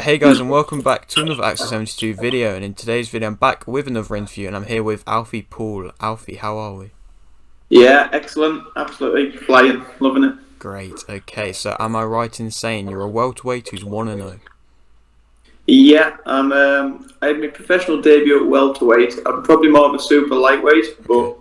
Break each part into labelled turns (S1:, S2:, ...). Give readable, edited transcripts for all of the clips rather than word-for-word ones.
S1: Hey guys, and welcome back to another Access 72 video, and in today's video I'm back with another interview and I'm here with Alfie Poole. Alfie, how are we?
S2: Yeah, excellent. Absolutely flying. Loving it.
S1: Great, okay, so am I right in saying you're a welterweight who's 1-0?
S2: Yeah, I had my professional debut at welterweight. I'm probably more of a super lightweight,
S1: Okay.
S2: but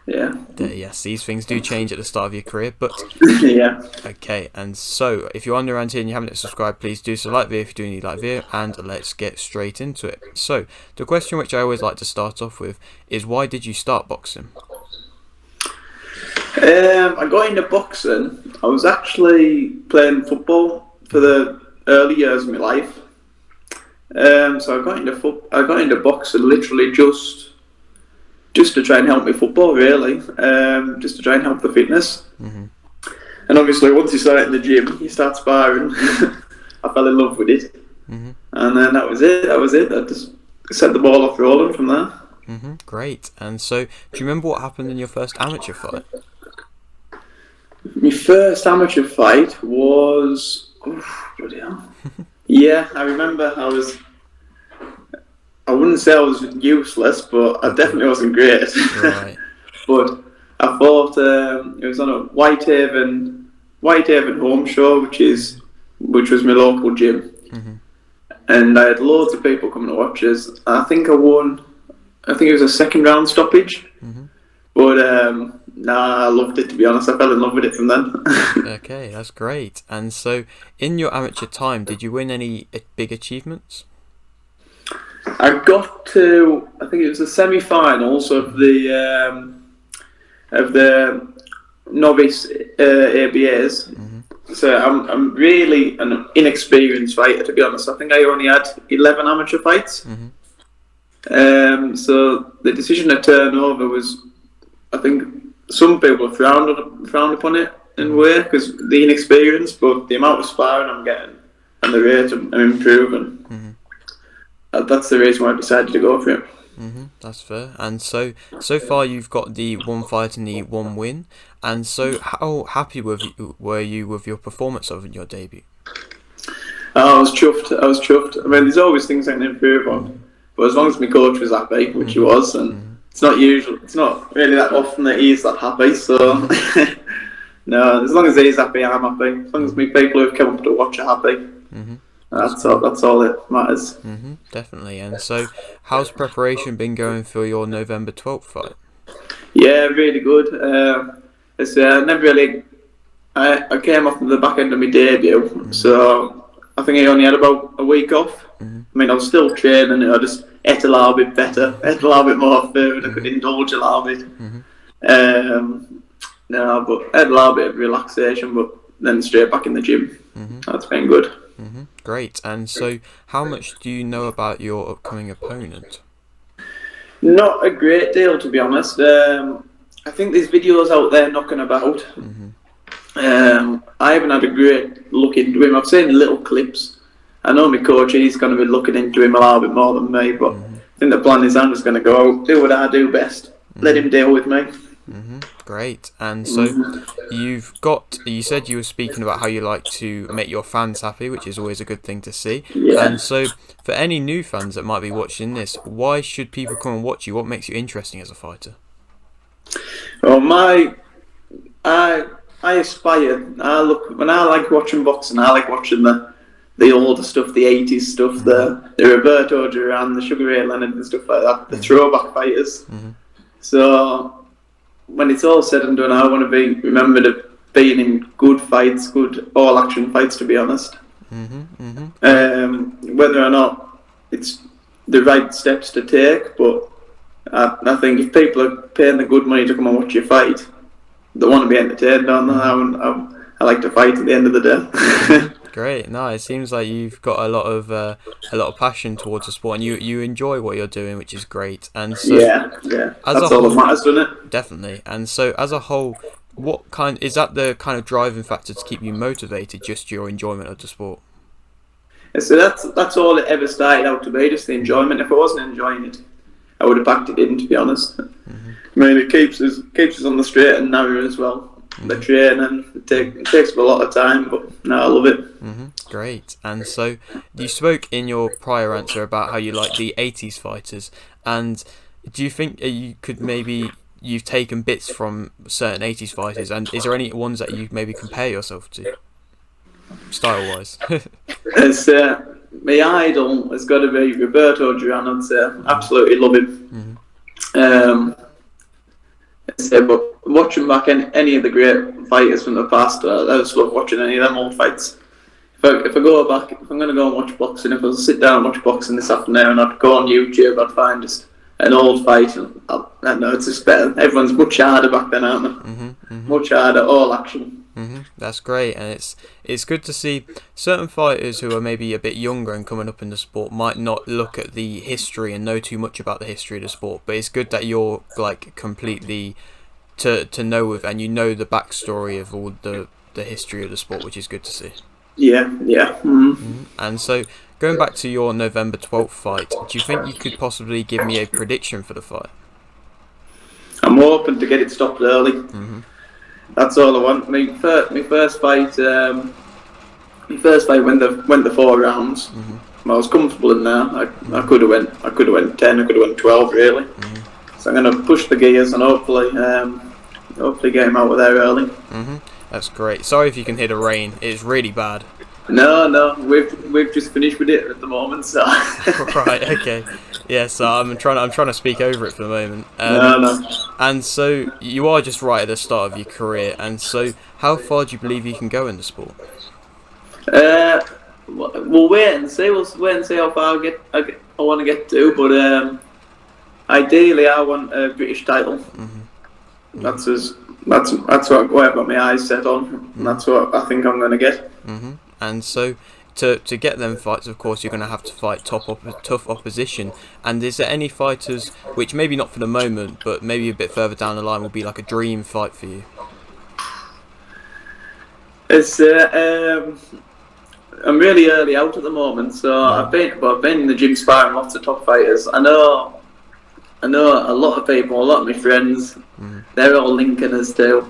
S2: yeah.
S1: Yes, these things do change at the start of your career, but
S2: Yeah.
S1: okay, and so if you're under around here and you haven't yet subscribed, please do so. Like the video if you do need like video, and let's get straight into it. So, the question which I always like to start off with is, why did you start boxing?
S2: I got into boxing. I was actually playing football for the early years of my life. So I got into boxing literally just to try and help my football, really. Just to try and help the fitness.
S1: Mm-hmm.
S2: And obviously, once you start in the gym, you start sparring. I fell in love with it, and then that was it. I just set the ball off rolling from there.
S1: Great. And so, do you remember what happened in your first amateur fight?
S2: My first amateur fight was bloody hell. Yeah, I remember. I wouldn't say I was useless, but I definitely wasn't great.
S1: Right.
S2: But I thought it was on a Whitehaven home show, which was my local gym, and I had loads of people coming to watch us. I think I won. I think it was a second round stoppage, but I loved it, to be honest. I fell in love with it from then.
S1: Okay, that's great. And so, in your amateur time, did you win any big achievements?
S2: I got to, I think it was the semi-finals of the novice ABAs. So I'm really an inexperienced fighter, to be honest. I think I only had 11 amateur fights. So the decision to turn over was, I think some people frowned upon it in a way because the inexperience, but the amount of sparring I'm getting and the rate I'm improving. That's the reason why I decided to go for it.
S1: That's fair. And so far you've got the one fight and the one win. And so how happy were you with your performance of your debut?
S2: I was chuffed. I mean, there's always things I can improve on, but as long as my coach was happy, which he was, and it's not really that often that he's that happy. So no, as long as he's happy, I'm happy. As long as my people who've come up to watch are happy. That's all that matters.
S1: Definitely. And so, how's preparation been going for your November 12th fight?
S2: Yeah, really good. I came off the back end of my debut, so I think I only had about a week off. I mean, I was still training. I just ate a little bit better, ate a little bit more food. I could indulge a little bit. No, but I had a little bit of relaxation, but then straight back in the gym. That's been good.
S1: Great. And so, how much do you know about your upcoming opponent?
S2: Not a great deal, to be honest. I think there's videos out there knocking about. I haven't had a great look into him. I've seen little clips. I know my coach, he's going to be looking into him a little bit more than me, but I think the plan is I'm just going to go do what I do best. Let him deal with me.
S1: Great. And so you said you were speaking about how you like to make your fans happy, which is always a good thing to see.
S2: Yeah.
S1: And so for any new fans that might be watching this, why should people come and watch you? What makes you interesting as a fighter?
S2: Well, I aspire. When I like watching boxing, I like watching the older stuff, the 80s stuff, the Roberto Duran, the Sugar Ray Leonard and stuff like that, the throwback fighters. So when it's all said and done, I want to be remembered as being in good fights, good all-action fights, to be honest. Whether or not it's the right steps to take, but I think if people are paying the good money to come and watch your fight, they want to be entertained, don't they? I like to fight at the end of the day.
S1: Great. No, it seems like you've got a lot of passion towards the sport, and you enjoy what you're doing, which is great. And so
S2: yeah, that's all that matters, doesn't it?
S1: Definitely. And so, as a whole, what kind is that the kind of driving factor to keep you motivated? Just your enjoyment of the sport?
S2: So that's all it ever started out to be, just the enjoyment. If I wasn't enjoying it, I would have backed it in, to be honest. I mean, it keeps us on the straight and narrow as well. The training, it takes up a lot of time, but no, I love it.
S1: great. And so you spoke in your prior answer about how you like the 80s fighters, and do you think you could maybe you've taken bits from certain 80s fighters, and is there any ones that you maybe compare yourself to, style wise?
S2: It's my idol has got to be Roberto Duran. I'd say absolutely love him. But watching back any of the great fighters from the past, I just love watching any of them old fights. If I go back, if I'm going to go and watch boxing, if I was to sit down and watch boxing this afternoon, I'd go on YouTube, I'd find just an old fight, and I know it's just better. Everyone's much harder back then, aren't they? Much harder, all action.
S1: That's great, and it's good to see certain fighters who are maybe a bit younger and coming up in the sport might not look at the history and know too much about the history of the sport, but it's good that you're like completely to know with, and you know the backstory of all the history of the sport, which is good to see.
S2: Yeah.
S1: And so, going back to your November 12th fight, do you think you could possibly give me a prediction for the fight?
S2: I'm hoping to get it stopped early. That's all I want. My first fight went the 4 rounds. I was comfortable in there. I could have went 10. I could have went 12 really. So I'm going to push the gears and hopefully get him out of there early.
S1: That's great. Sorry if you can hear the rain. It's really bad.
S2: No, we've just finished with it at the moment. So.
S1: Right. Okay. Yeah. So I'm trying to speak over it for the moment.
S2: No.
S1: And so you are just right at the start of your career. And so how far do you believe you can go in the sport?
S2: We'll wait and see. We'll wait and see how far I want to get to. But ideally, I want a British title. That's what I've got my eyes set on. And that's what I think I'm going to get.
S1: And so, to get them fights, of course, you're going to have to fight tough opposition. And is there any fighters, which maybe not for the moment, but maybe a bit further down the line, will be like a dream fight for you?
S2: It's I'm really early out at the moment, so I've been in the gym sparring lots of top fighters. I know a lot of people, a lot of my friends, they're all linking us to,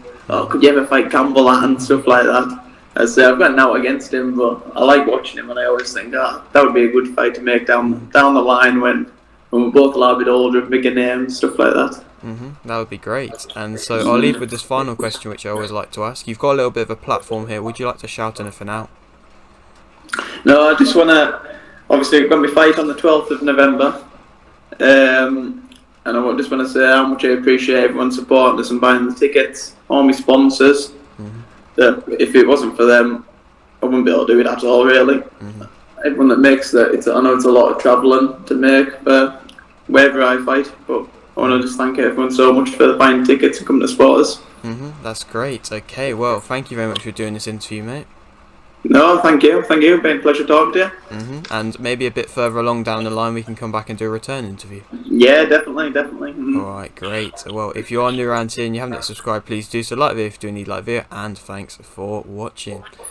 S2: could you ever fight Campbell and stuff like that. I say I've got out against him, but I like watching him, and I always think that would be a good fight to make down the line when we're both a little bit older, bigger names, stuff like that.
S1: That would be great. And so I'll leave with this final question, which I always like to ask. You've got a little bit of a platform here. Would you like to shout anything out?
S2: No, I just want to. Obviously, I've got my fight on the 12th of November, and I just want to say how much I appreciate everyone supporting us and buying the tickets, all my sponsors. That if it wasn't for them, I wouldn't be able to do it at all, really. Everyone that makes that, I know it's a lot of travelling to make for wherever I fight, but I want to just thank everyone so much for buying tickets and coming to support us.
S1: That's great. Okay, well, thank you very much for doing this interview, mate.
S2: No, thank you. It's been a pleasure talking to you.
S1: And maybe a bit further along down the line, we can come back and do a return interview.
S2: Yeah, definitely.
S1: Alright, great. Well, if you are new around here and you haven't subscribed, please do so. Like the video if you do need like video, and thanks for watching.